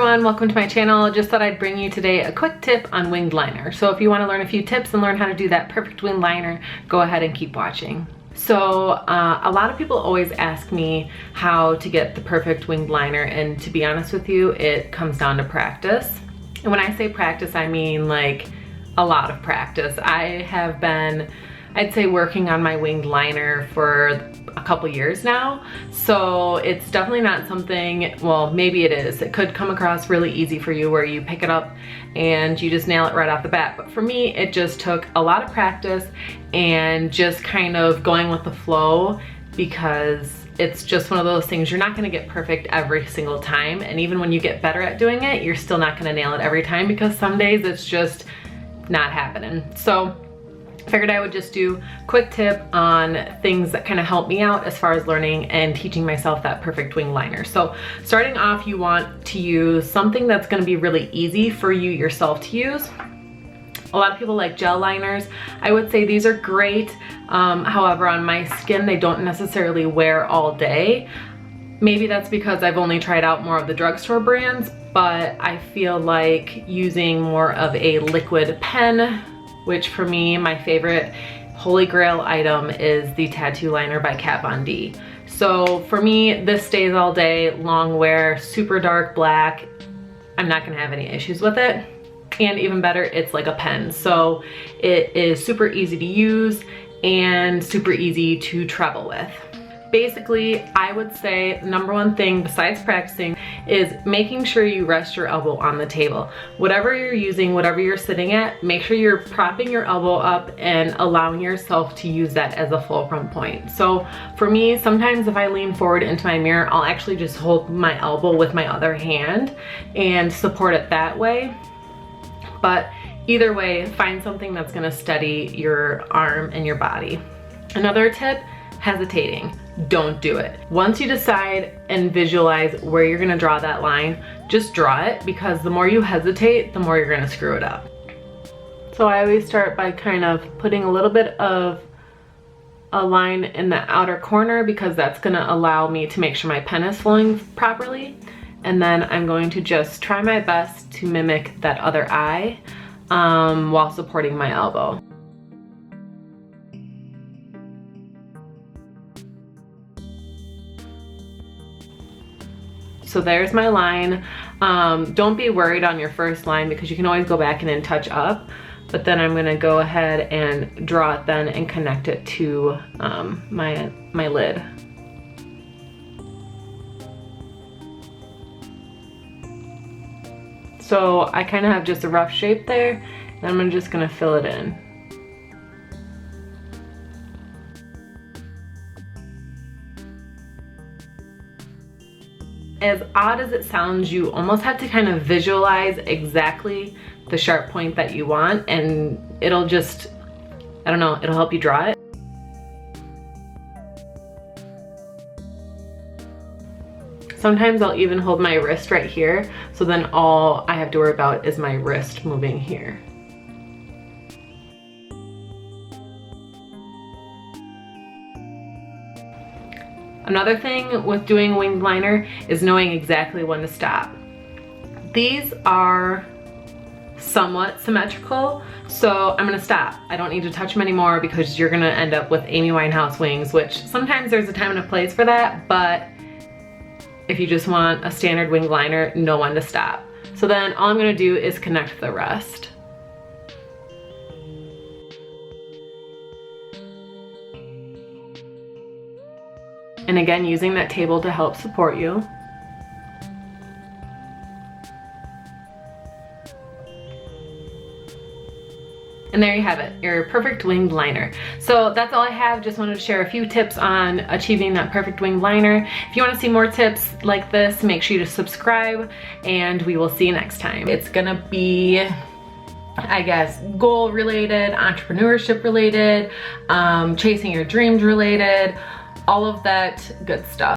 everyone, welcome to my channel. Just thought I'd bring you today a quick tip on winged liner. So if you want to learn a few tips and learn how to do that perfect winged liner, go ahead and keep watching. So a lot of people always ask me how to get the perfect winged liner, and to be honest with you, it comes down to practice. And when I say practice, I mean like a lot of practice. I have been, I'd say, working on my winged liner for a couple years now. So it's definitely not something, well, maybe it is. It could come across really easy for you where you pick it up and you just nail it right off the bat. But for me, it just took a lot of practice and just kind of going with the flow, because it's just one of those things, you're not gonna get perfect every single time. And even when you get better at doing it, you're still not gonna nail it every time, because some days it's just not happening. So I figured I would just do a quick tip on things that kind of help me out as far as learning and teaching myself that perfect wing liner. So starting off, you want to use something that's going to be really easy for you yourself to use. A lot of people like gel liners. I would say these are great. However, on my skin, they don't necessarily wear all day. Maybe that's because I've only tried out more of the drugstore brands, but I feel like using more of a liquid pen, which for me, my favorite holy grail item is the tattoo liner by Kat Von D. So for me, this stays all day, long wear, super dark black. I'm not gonna have any issues with it. And even better, it's like a pen. So it is super easy to use and super easy to travel with. Basically, I would say the number one thing besides practicing is making sure you rest your elbow on the table. Whatever you're using, whatever you're sitting at, make sure you're propping your elbow up and allowing yourself to use that as a fulcrum point. So for me, sometimes if I lean forward into my mirror, I'll actually just hold my elbow with my other hand and support it that way. But either way, find something that's gonna steady your arm and your body. Another tip, hesitating. Don't do it. Once you decide and visualize where you're gonna draw that line, just draw it, because the more you hesitate, the more you're gonna screw it up. So I always start by kind of putting a little bit of a line in the outer corner, because that's gonna allow me to make sure my pen is flowing properly. And then I'm going to just try my best to mimic that other eye while supporting my elbow. So there's my line. Don't be worried on your first line, because you can always go back in and touch up. But then I'm gonna go ahead and draw it then and connect it to my lid. So I kind of have just a rough shape there, and I'm just gonna fill it in. As odd as it sounds, you almost have to kind of visualize exactly the sharp point that you want, and it'll just, I don't know, it'll help you draw it. Sometimes I'll even hold my wrist right here, so then all I have to worry about is my wrist moving here. Another thing with doing winged liner is knowing exactly when to stop. These are somewhat symmetrical, so I'm gonna stop. I don't need to touch them anymore, because you're gonna end up with Amy Winehouse wings, which sometimes there's a time and a place for that, but if you just want a standard winged liner, know when to stop. So then all I'm gonna do is connect the rest. And again, using that table to help support you. And there you have it, your perfect winged liner. So that's all I have. Just wanted to share a few tips on achieving that perfect winged liner. If you want to see more tips like this, make sure you subscribe, and we will see you next time. It's gonna be, I guess, goal related, entrepreneurship related, chasing your dreams related, all of that good stuff.